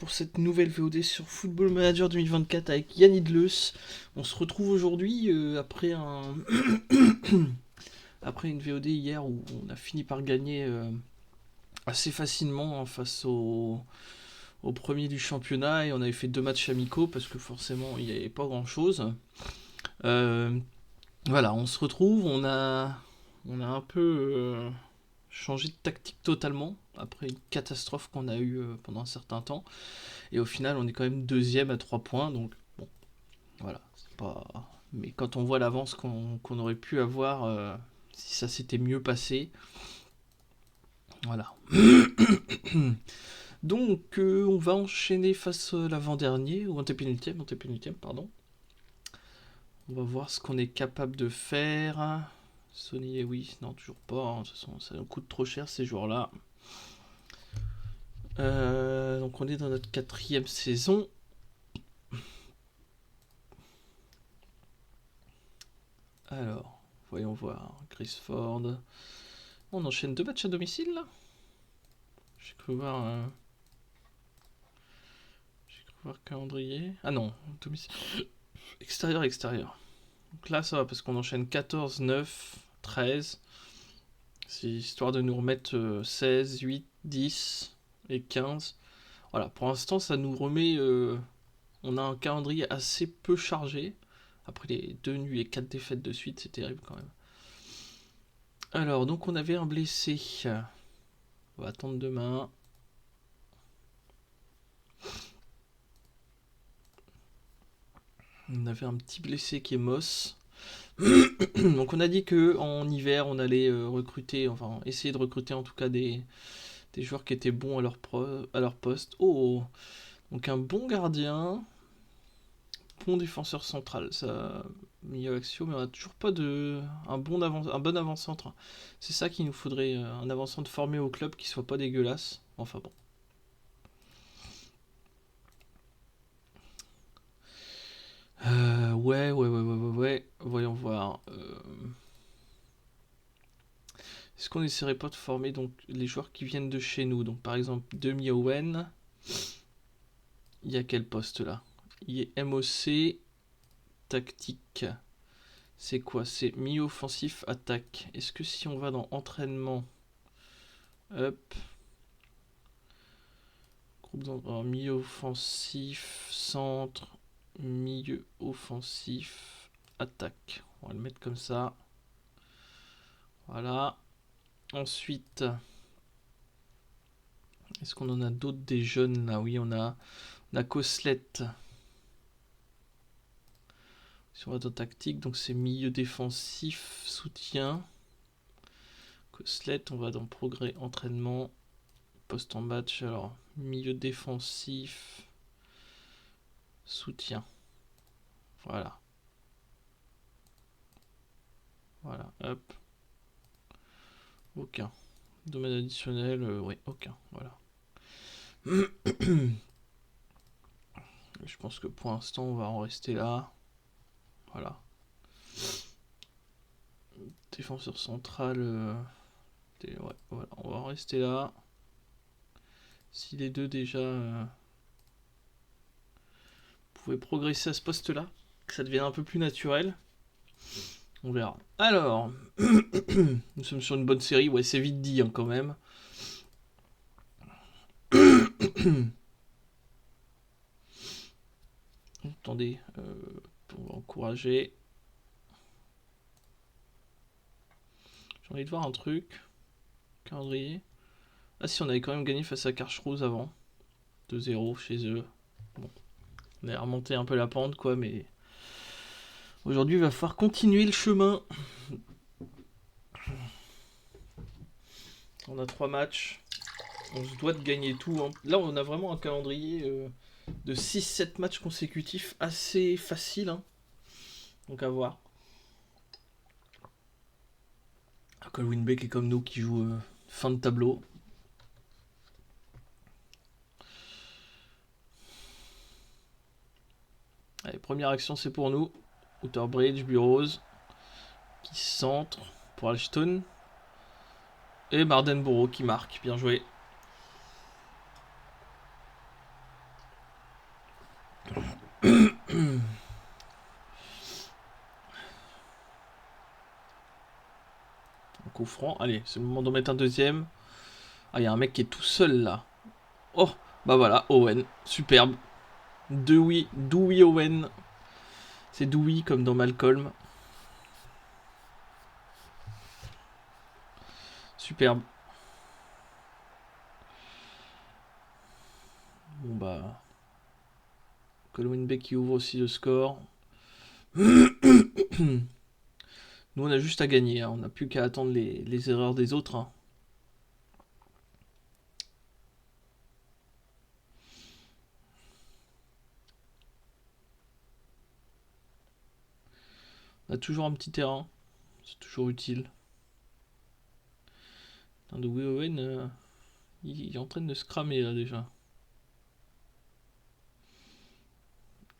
pour cette nouvelle VOD sur Football Manager 2024 avec Yann Idleus. On se retrouve aujourd'hui après une VOD hier où on a fini par gagner assez facilement, hein, face au premier du championnat, et on avait fait 2 matchs amicaux parce que forcément il n'y avait pas grand chose. Voilà, on se retrouve, on a un peu changé de tactique totalement après une catastrophe qu'on a eue pendant un certain temps. Et au final, on est quand même deuxième à 3 points. Donc, bon, voilà. C'est pas... Mais quand on voit l'avance qu'on aurait pu avoir, si ça s'était mieux passé, voilà. Donc, on va enchaîner face à l'avant-dernier, ou antépénultième, pardon. On va voir ce qu'on est capable de faire. Sony et oui, non, toujours pas. Hein. De toute façon, ça nous coûte trop cher ces jours-là. Donc, on est dans notre 4e saison. Alors, voyons voir. Chris Ford. On enchaîne 2 matchs à domicile là. J'ai cru voir. J'ai cru voir calendrier. Ah non, domicile. Extérieur, extérieur. Donc là, ça va parce qu'on enchaîne 14, 9, 13. C'est histoire de nous remettre 16, 8, 10 et 15. Voilà, pour l'instant, ça nous remet. On a un calendrier assez peu chargé. Après les 2 nuits et 4 défaites de suite, c'est terrible quand même. Alors, donc on avait un blessé. On va attendre demain. On avait un petit blessé qui est Moss. Donc on a dit que en hiver on allait recruter, enfin essayer de recruter en tout cas des joueurs qui étaient bons à leur poste. Oh, donc un bon gardien, bon défenseur central, ça Mio Axio, mais on a toujours pas de un bon avant-centre. C'est ça qu'il nous faudrait, un avant-centre formé au club qui soit pas dégueulasse. Enfin bon. Ouais. Voyons voir. Est-ce qu'on essaierait pas de former donc les joueurs qui viennent de chez nous? Donc par exemple Demi Owen, il y a quel poste là? Il est MOC tactique. C'est quoi? C'est mi-offensif attaque. Est-ce que si on va dans entraînement, hop, groupe d'entraînement, mi-offensif, centre, milieu offensif, attaque. On va le mettre comme ça. Voilà. Ensuite, est-ce qu'on en a d'autres des jeunes là? Oui, on a Coslet. Si on va dans tactique, donc c'est milieu défensif, soutien. Coslet, on va dans progrès, entraînement, poste en match. Alors, milieu défensif, soutien. Voilà. Voilà, hop. Aucun. Domaine additionnel, oui, aucun. Voilà. Je pense que pour l'instant, on va en rester là. Voilà. Défenseur central, ouais, voilà, on va en rester là. Si les deux déjà pouvaient progresser à ce poste-là, que ça devienne un peu plus naturel, on verra. Alors, nous sommes sur une bonne série, ouais, c'est vite dit hein, quand même. Attendez, on va encourager. J'ai envie de voir un truc. Calendrier. Ah si, on avait quand même gagné face à Karlsruhe avant. 2-0 chez eux. Bon, on a remonté un peu la pente quoi, mais aujourd'hui il va falloir continuer le chemin. On a 3 matchs. On se doit de gagner tout. Hein. Là on a vraiment un calendrier de 6-7 matchs consécutifs assez facile. Hein. Donc à voir. Colwyn Beck est comme nous qui joue fin de tableau. Allez, première action c'est pour nous. Outerbridge, Burrows qui centre pour Alston. Et Mardenborough qui marque. Bien joué. franc. Allez, c'est le moment d'en mettre un deuxième. Ah, il y a un mec qui est tout seul là. Oh, bah voilà, Owen. Superbe. Dewey Owen. C'est Dewey comme dans Malcolm. Superbe. Bon bah... Colwyn Bay qui ouvre aussi le score. Nous on a juste à gagner, hein. On n'a plus qu'à attendre les erreurs des autres. Hein. On a toujours un petit terrain. C'est toujours utile. De Owen, il est en train de se cramer là déjà.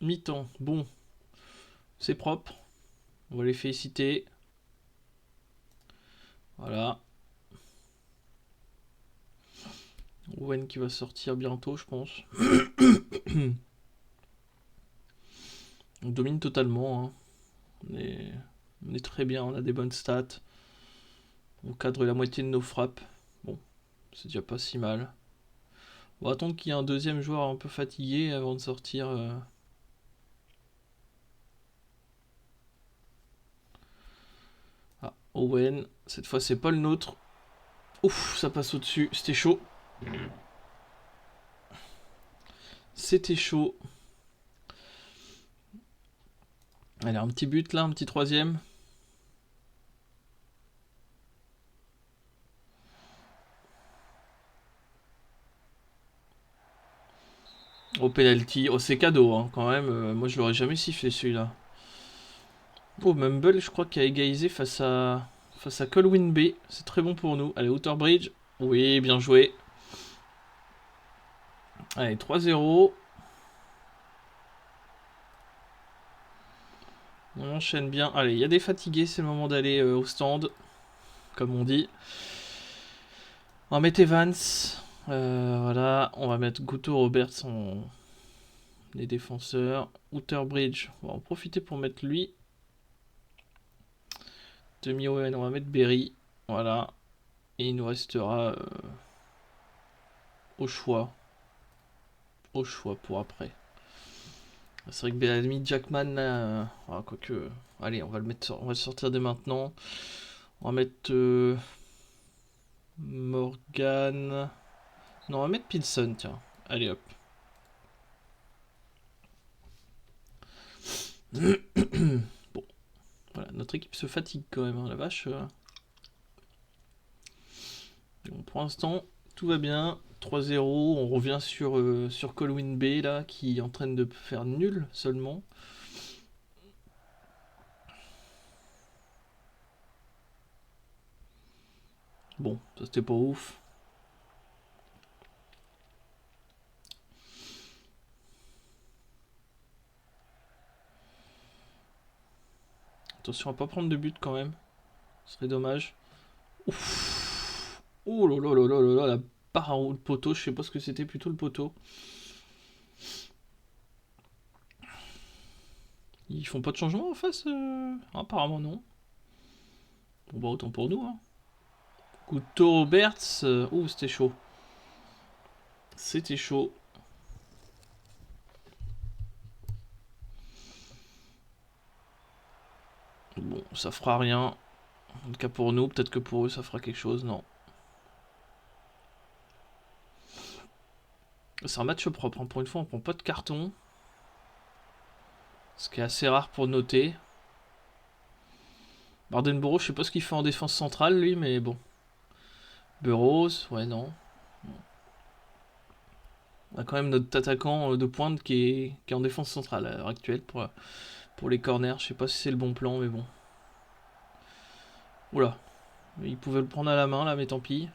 Mi-temps, bon. C'est propre. On va les féliciter. Voilà. Owen qui va sortir bientôt, je pense. On domine totalement. Hein. On est très bien, on a des bonnes stats. On cadre la moitié de nos frappes. Bon, c'est déjà pas si mal. On va attendre qu'il y ait un deuxième joueur un peu fatigué avant de sortir. Ah, Owen. Cette fois, c'est pas le nôtre. Ouf, ça passe au-dessus. C'était chaud. C'était chaud. Allez, un petit but là, un petit troisième. Au penalty. Oh, c'est cadeau, hein, quand même. Moi, je l'aurais jamais sifflé celui-là. Oh, Mumble, je crois qu'il a égalisé face à Colwyn Bay. C'est très bon pour nous. Allez, Outerbridge. Oui, bien joué. Allez, 3-0. On enchaîne bien. Allez, il y a des fatigués, c'est le moment d'aller au stand, comme on dit. On va mettre Evans. Voilà, on va mettre Guto Roberts en les défenseurs. Outerbridge, on va en profiter pour mettre lui. Demi-Owen, on va mettre Berry. Voilà. Et il nous restera au choix. Au choix pour après. C'est vrai que Bellamy Jackman, là, quoique. Allez, on va le sortir dès maintenant. On va mettre Morgan. Non, on va mettre Pilson, tiens. Allez hop. Bon, voilà, notre équipe se fatigue quand même, hein, la vache. Bon, pour l'instant, tout va bien. 3-0, on revient sur Colwyn Bay là, qui est en train de faire nul seulement. Bon, ça c'était pas ouf. Attention à pas prendre de but quand même. Ce serait dommage. Ouf. Oh là là là là là là, la barre à le poteau, je sais pas ce que c'était, plutôt le poteau. Ils font pas de changement en face apparemment non. Bon bah autant pour nous. Hein. Couteau Roberts. Ouh, c'était chaud. C'était chaud. Bon, ça fera rien. En tout cas pour nous, peut-être que pour eux ça fera quelque chose, non. C'est un match propre, hein. Pour une fois on prend pas de carton. Ce qui est assez rare pour noter. Bardenborough, je sais pas ce qu'il fait en défense centrale lui, mais bon. Burroughs, ouais non. On a quand même notre attaquant de pointe qui est en défense centrale à l'heure actuelle pour les corners. Je sais pas si c'est le bon plan, mais bon. Oula. Il pouvait le prendre à la main là, mais tant pis.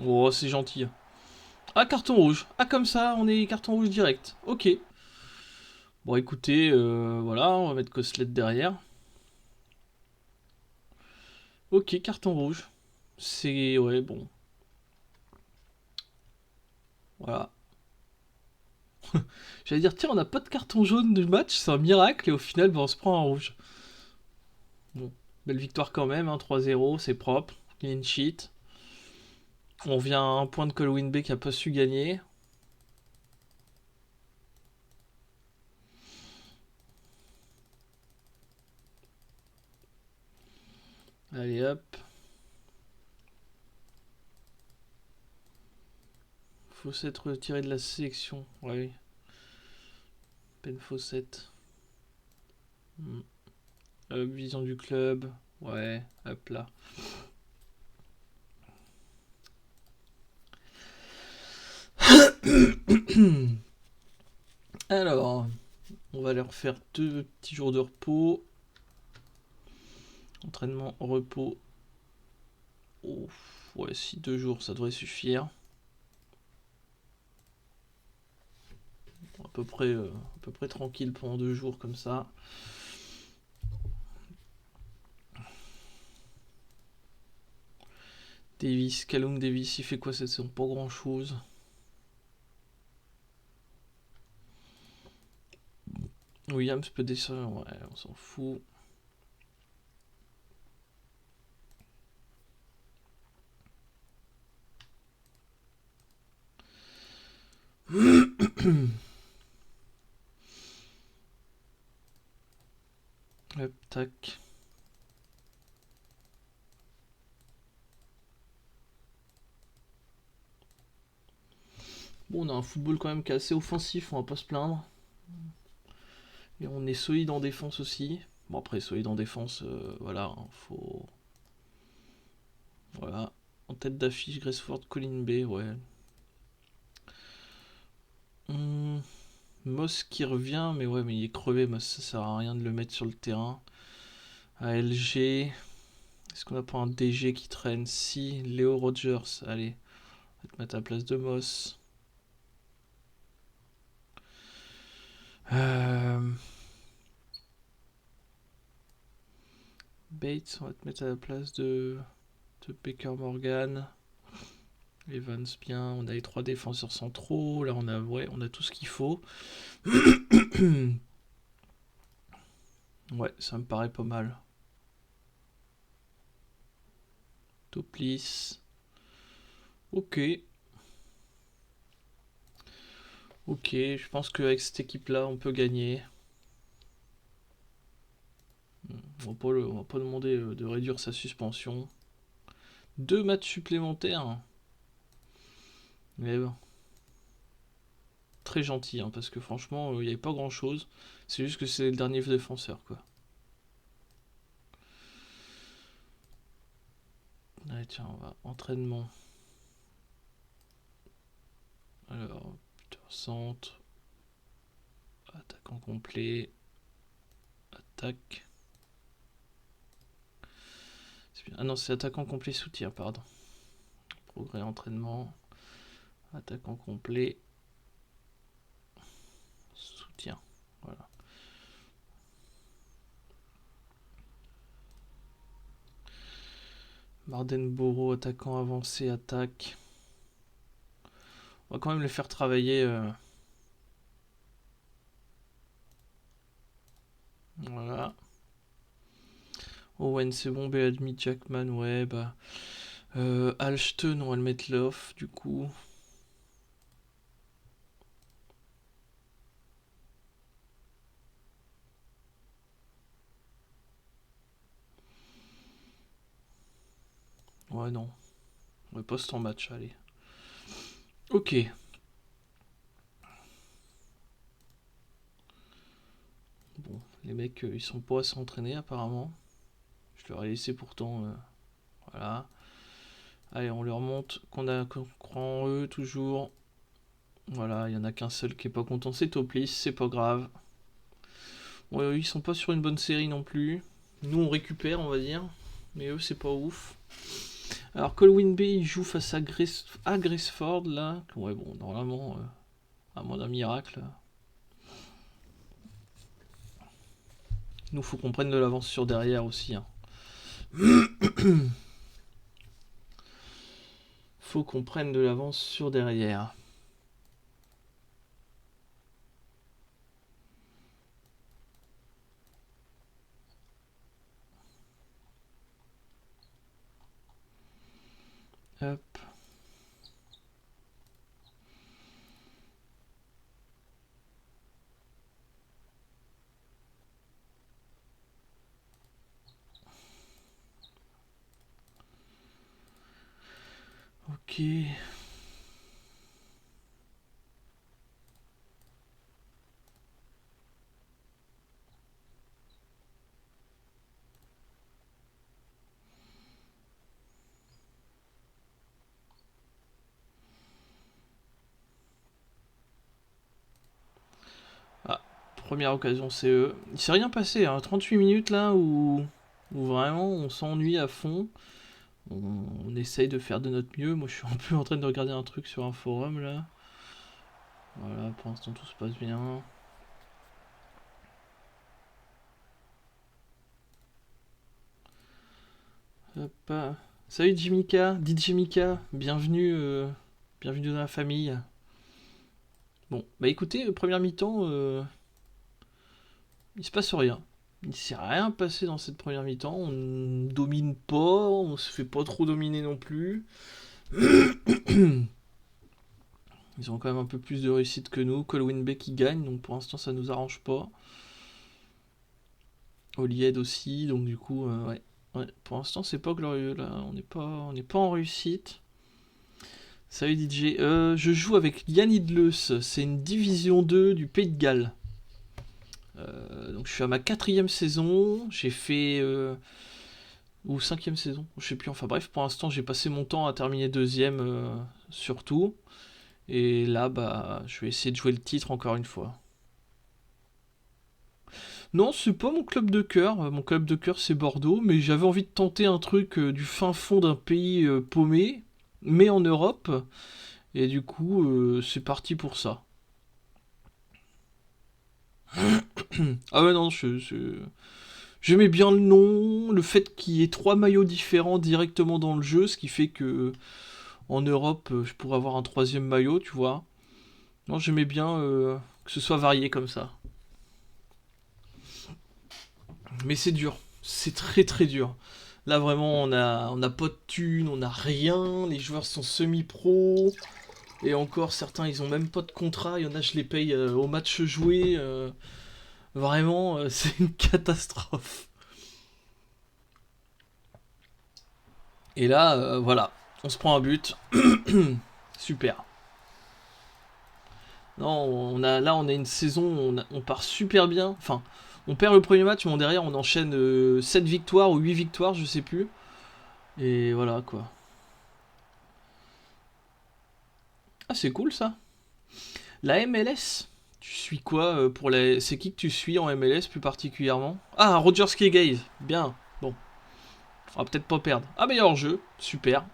Oh, c'est gentil. Ah, carton rouge. Ah, comme ça, on est carton rouge direct. Ok. Bon, écoutez, voilà, on va mettre Coslet derrière. Ok, carton rouge. C'est... Ouais, bon. Voilà. J'allais dire, tiens, on n'a pas de carton jaune du match, c'est un miracle, et au final, on se prend en rouge. Bon, belle victoire quand même, hein, 3-0, c'est propre, clean sheet. On vient à un point de Colwyn Bay qui a pas su gagner. Allez hop. Faut s'être retiré de la sélection. Ouais. Peine Fawcett. Vision du club. Ouais, hop là. Alors, on va leur faire 2 petits jours de repos. Entraînement, repos. Oh, ouais, si 2 jours, ça devrait suffire. À peu près tranquille pendant 2 jours comme ça. Davis, Callum Davis, il fait quoi cette saison? Pas grand chose. Williams peut descendre, ouais, on s'en fout. Hop, tac. Bon, on a un football quand même qui est assez offensif, on va pas se plaindre. Et on est solide en défense aussi. Bon, après, solide en défense, voilà, hein, faut. Voilà. En tête d'affiche, Graceford, Colin Bay, ouais. Moss qui revient, mais ouais, mais il est crevé, Moss, ça sert à rien de le mettre sur le terrain. ALG. Est-ce qu'on a pas un DG qui traîne? Si, Léo Rogers, allez, on va te mettre à la place de Moss. Euh... Bates, on va te mettre à la place de Baker Morgan. Evans bien, on a les 3 défenseurs centraux, là on a, ouais, on a tout ce qu'il faut. Ouais, ça me paraît pas mal. Toplis. Ok. Ok, je pense qu'avec cette équipe-là, on peut gagner. On va pas demander de réduire sa suspension. 2 matchs supplémentaires. Mais bon. Très gentil, hein, parce que franchement, il n'y avait pas grand-chose. C'est juste que c'est le dernier défenseur, quoi. Allez, tiens, on va. Entraînement. Alors, putain, centre. Attaquant complet. Attaque. Ah non, c'est attaquant complet soutien, pardon. Progrès entraînement. Attaquant complet. Soutien. Voilà. Mardenborough, attaquant avancé, attaque. On va quand même les faire travailler. Voilà. Owen, c'est bon. Beadmi, Jackman, ouais, bah. Alston, on va le mettre l'off, du coup. Ouais, non. On poste en match, allez. Ok. Bon, les mecs, ils sont pas à s'entraîner apparemment. Je leur ai laissé pourtant. Voilà. Allez, on leur montre qu'on croit en eux toujours. Voilà, il y en a qu'un seul qui est pas content, c'est Toplis, c'est pas grave. Ouais, ils sont pas sur une bonne série non plus. Nous, on récupère, on va dire. Mais eux, c'est pas ouf. Alors, Colwyn Bay, il joue face à, Graceford, là. Ouais, bon, normalement, à moins d'un miracle. Nous, faut qu'on prenne de l'avance sur derrière aussi. Hein. Faut qu'on prenne de l'avance sur derrière. Hop. Ok. Ah, première occasion CE. Il s'est rien passé, hein. 38 minutes là où vraiment on s'ennuie à fond. On essaye de faire de notre mieux. Moi je suis un peu en train de regarder un truc sur un forum là. Voilà, pour l'instant tout se passe bien. Hop. Salut Jimika, DJ Mika, bienvenue, bienvenue dans la famille. Bon, bah écoutez, première mi-temps, il se passe rien. Il s'est rien passé dans cette première mi-temps. On domine pas, on se fait pas trop dominer non plus. Ils ont quand même un peu plus de réussite que nous. Colwyn Bay qui gagne, donc pour l'instant ça nous arrange pas. Olied aussi, donc du coup, ouais. Ouais, pour l'instant c'est pas glorieux là, on n'est pas en réussite. Salut DJ, je joue avec Yann Idleus, c'est une division 2 du Pays de Galles. Donc je suis à ma 4ème saison, j'ai fait... ou 5ème saison, je sais plus, enfin bref, pour l'instant j'ai passé mon temps à terminer 2ème surtout. Et là, bah, je vais essayer de jouer le titre encore une fois. Non, c'est pas mon club de cœur. Mon club de cœur, c'est Bordeaux. Mais j'avais envie de tenter un truc du fin fond d'un pays paumé, mais en Europe. Et du coup, c'est parti pour ça. Ah ouais, non, j'aimais bien le nom, le fait qu'il y ait 3 maillots différents directement dans le jeu, ce qui fait que en Europe, je pourrais avoir un 3e maillot, tu vois. Non, j'aimais bien que ce soit varié comme ça. Mais c'est dur. C'est très très dur. Là vraiment on a pas de thunes, on a rien, les joueurs sont semi-pro. Et encore certains ils ont même pas de contrat, il y en a je les paye au match joué. Vraiment c'est une catastrophe. Et là voilà, on se prend un but. Super. Non, là on a une saison, on part super bien. Enfin, on perd le premier match, mais derrière on enchaîne 7 victoires ou 8 victoires, je sais plus. Et voilà quoi. Ah c'est cool ça. La MLS. Tu suis quoi pour les... C'est qui que tu suis en MLS plus particulièrement? Ah, Rogers Kegay. Bien. Bon, on va peut-être pas perdre. Ah, meilleur jeu. Super.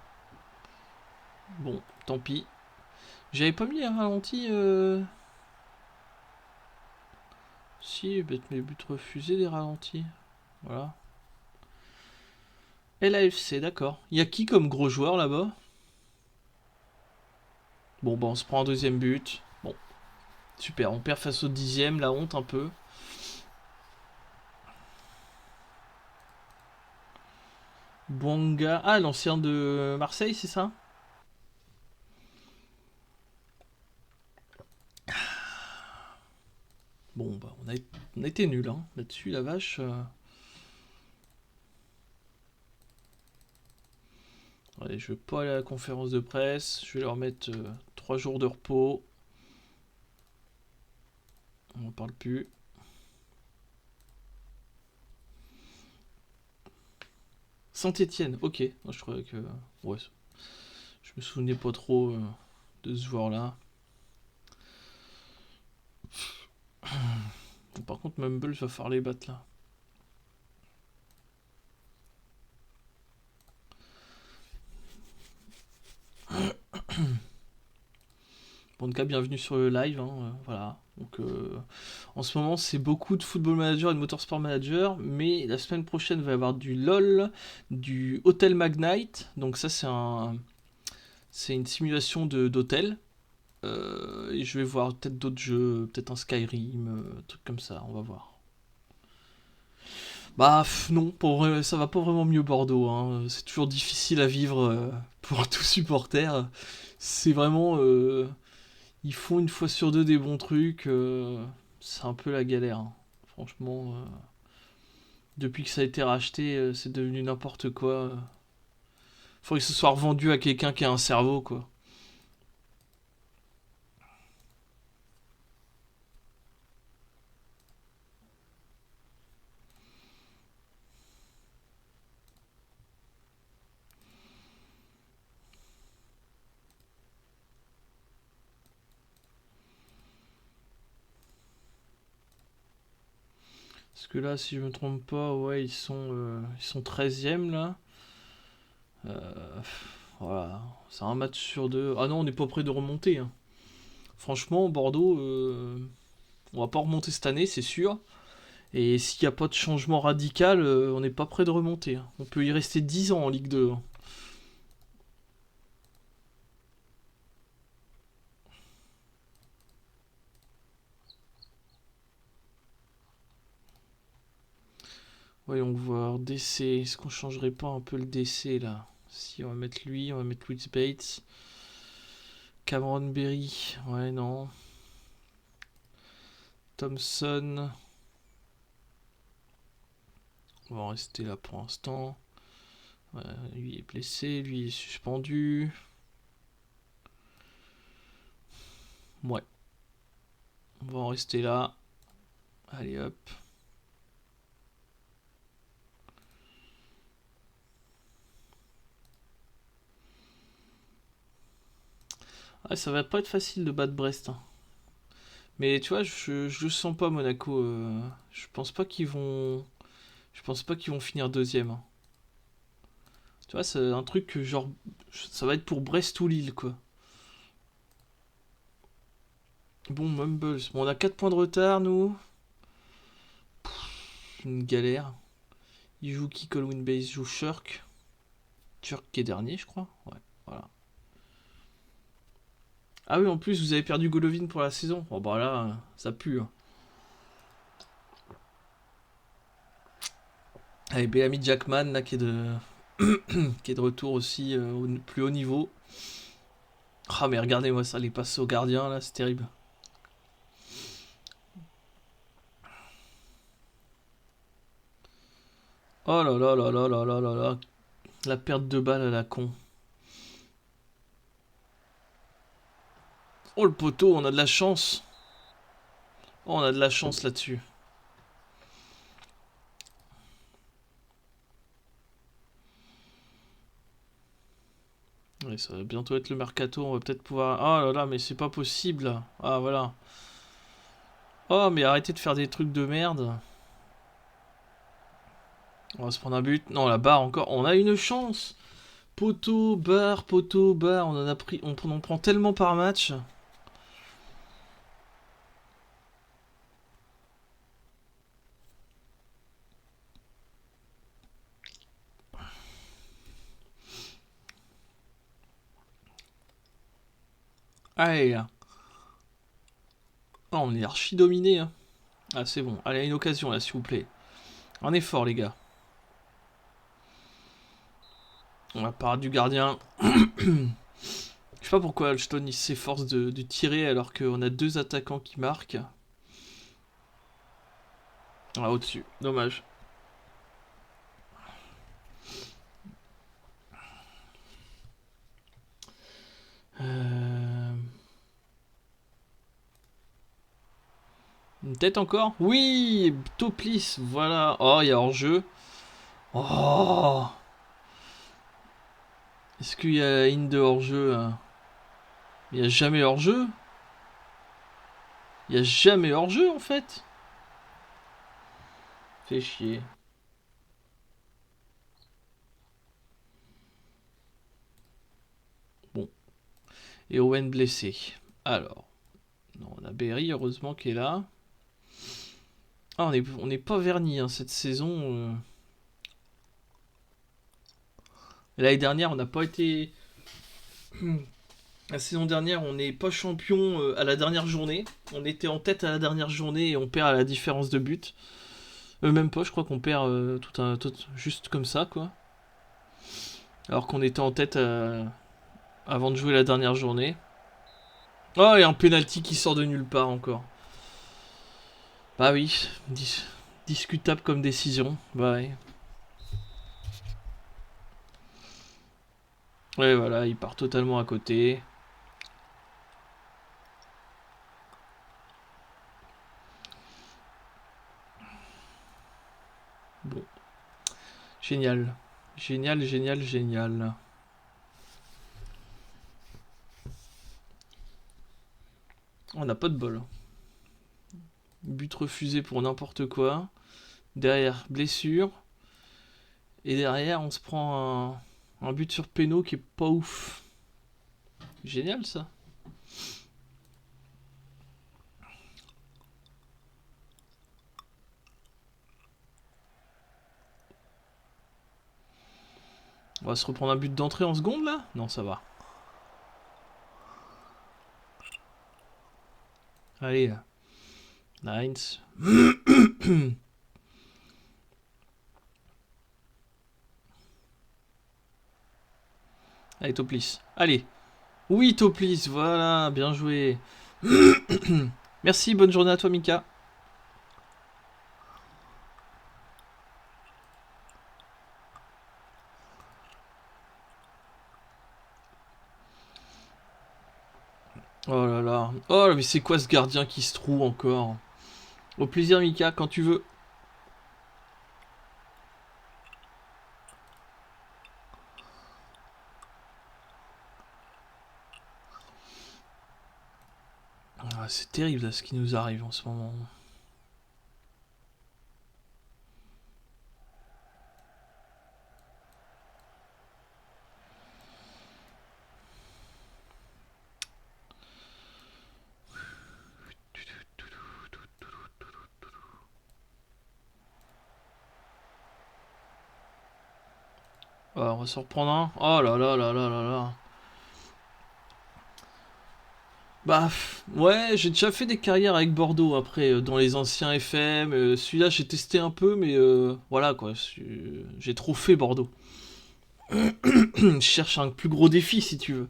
Bon, tant pis. J'avais pas mis un ralenti. Si, bête mes buts refusés des ralentis. Voilà. LAFC, d'accord. Il y a qui comme gros joueur là-bas? Bon, bah on se prend un deuxième but. Bon, super. On perd face au 10ème, la honte un peu. Bouanga. Ah, l'ancien de Marseille, c'est ça? Bon, bah on a été nuls hein, là-dessus, la vache. Allez, je veux pas aller à la conférence de presse. Je vais leur mettre 3 jours de repos. On en parle plus. Saint-Etienne, ok. Moi, je croyais que. Ouais, je me souvenais pas trop de ce joueur-là. Bon, par contre, Mumble va falloir les battre là. Bon, en tout cas, bienvenue sur le live. Hein, voilà. Donc, en ce moment, c'est beaucoup de Football Manager et de Motorsport Manager. Mais la semaine prochaine, il va y avoir du LOL, du Hotel Magnite. Donc, ça, c'est une simulation d'hôtel. Et je vais voir peut-être d'autres jeux, peut-être un Skyrim, truc comme ça, on va voir. Bah non, ça va pas vraiment mieux Bordeaux, hein. C'est toujours difficile à vivre pour tout supporter. C'est vraiment... ils font une fois sur deux des bons trucs. C'est un peu la galère, hein. Franchement, depuis que ça a été racheté, c'est devenu n'importe quoi. Faudrait que ce soit revendu à quelqu'un qui a un cerveau, quoi. Parce que là, si je me trompe pas, ouais, ils sont 13e là. Euh, voilà, c'est un match sur deux. Ah non, on n'est pas près de remonter, hein. Franchement, Bordeaux, on va pas remonter cette année, c'est sûr. Et s'il n'y a pas de changement radical, on n'est pas près de remonter, hein. On peut y rester 10 ans en Ligue 2, hein. Voyons voir, DC, est-ce qu'on changerait pas un peu le DC là? Si on va mettre lui, on va mettre Louis Bates. Cameron Berry, ouais, non. Thompson, on va en rester là pour l'instant. Ouais, lui est blessé, lui est suspendu. Ouais, on va en rester là. Allez hop. Ah, ça va pas être facile de battre Brest, hein. Mais tu vois, je le sens pas Monaco. Je pense pas qu'ils vont. Je pense pas qu'ils vont finir deuxième, hein. Tu vois, c'est un truc que genre. Ça va être pour Brest ou Lille, quoi. Bon, Mumbles. Bon, on a 4 points de retard, nous. Une galère. Il joue qui? Colwyn Base joue Shirk. Shirk qui est dernier, je crois. Ouais, voilà. Ah oui, en plus, vous avez perdu Golovin pour la saison. Bon, bah là, ça pue, hein. Allez, Bellamy Jackman, là, qui est de retour aussi au plus haut niveau. Ah, mais regardez-moi ça, les passes au gardien, là, c'est terrible. Oh là là là là là là là là. La perte de balle à la con. Oh, le poteau, on a de la chance. Oh, on a de la chance là-dessus. Ouais, ça va bientôt être le mercato, on va peut-être pouvoir... Oh là là, mais c'est pas possible, là. Ah, voilà. Oh, mais arrêtez de faire des trucs de merde. On va se prendre un but. Non, la barre encore. On a une chance. Poteau, barre. On en a pris... On en prend tellement par match. Allez, là. Oh, on est archi dominé, hein. Ah, c'est bon. Allez, une occasion, là, s'il vous plaît. Un effort, les gars. On va part du gardien. Je sais pas pourquoi Alston il s'efforce de tirer alors qu'on a deux attaquants qui marquent. Ah, au-dessus. Dommage. Euh... Une tête encore? Oui! Toplis, voilà. Oh, il y a hors-jeu. Oh! Est-ce qu'il y a une de hors-jeu, hein? Il n'y a jamais hors-jeu? Il n'y a jamais hors-jeu en fait? Fait chier. Bon. Et Owen blessé. Alors. Non, on a Berry, heureusement, qui est là. Ah, on n'est pas verni, hein, cette saison. L'année dernière, on n'a pas été. La saison dernière, on n'est pas champion à la dernière journée. On était en tête à la dernière journée et on perd à la différence de but. Même pas, je crois qu'on perd juste comme ça, quoi. Alors qu'on était en tête avant de jouer la dernière journée. Oh, et un penalty qui sort de nulle part encore. Bah oui, discutable comme décision. Bah ouais. Ouais, voilà, il part totalement à côté. Bon, génial. Génial, génial, génial. On n'a pas de bol. But refusé pour n'importe quoi. Derrière, blessure. Et derrière, on se prend un but sur péno qui est pas ouf. Génial ça. On va se reprendre un but d'entrée en seconde là. Non, ça va. Allez, Nines. Allez, Toplis. Allez. Oui, Toplis, voilà, bien joué. Merci, bonne journée à toi, Mika. Oh là là. Oh, mais c'est quoi ce gardien qui se trouve encore? Au plaisir, Mika, quand tu veux. Ah, c'est terrible là, ce qui nous arrive en ce moment. Oh, on va se reprendre un. Oh là là là là là là. Bah, ouais, j'ai déjà fait des carrières avec Bordeaux après, dans les anciens FM. Celui-là, j'ai testé un peu, mais voilà quoi. J'ai trop fait Bordeaux. Je cherche un plus gros défi si tu veux.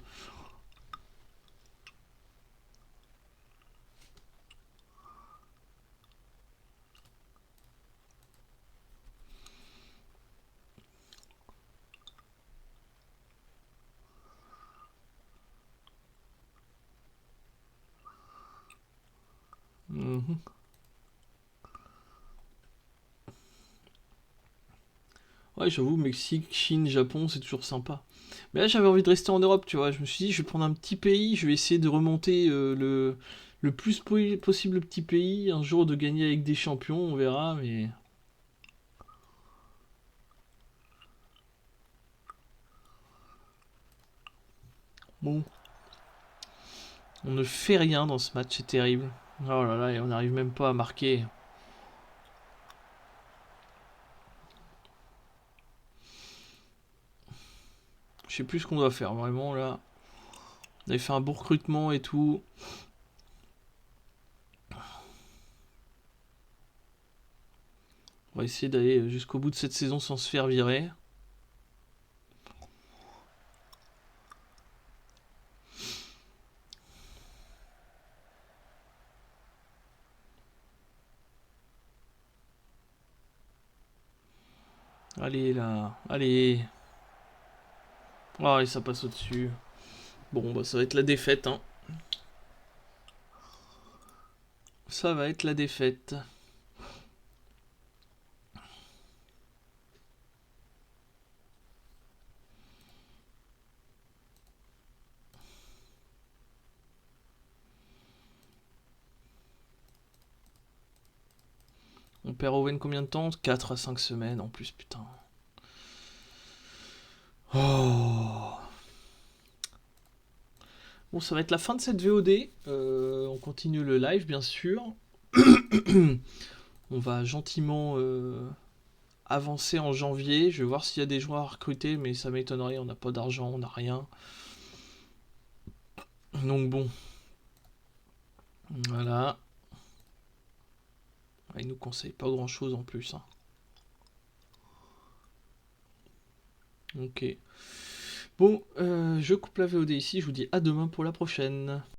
Mhm. Ouais, j'avoue, Mexique, Chine, Japon, c'est toujours sympa. Mais là, j'avais envie de rester en Europe, tu vois. Je me suis dit, je vais prendre un petit pays, je vais essayer de remonter le plus possible le petit pays. Un jour, de gagner avec des champions, on verra, mais bon, on ne fait rien dans ce match, c'est terrible. Oh là là, et on n'arrive même pas à marquer. Je sais plus ce qu'on doit faire, vraiment, là. On avait fait un bon recrutement et tout. On va essayer d'aller jusqu'au bout de cette saison sans se faire virer. Allez, là. Allez. Oh, et ça passe au-dessus. Bon, bah, ça va être la défaite, hein. Ça va être la défaite. On perd Owen combien de temps? 4 à 5 semaines en plus, putain. Oh. Bon, ça va être la fin de cette VOD. On continue le live, bien sûr. On va gentiment avancer en janvier. Je vais voir s'il y a des joueurs à recruter, mais ça m'étonnerait. On n'a pas d'argent, on n'a rien. Donc bon, voilà. Il nous conseille pas grand chose en plus. Hein. Ok. Bon, je coupe la VOD ici, je vous dis à demain pour la prochaine.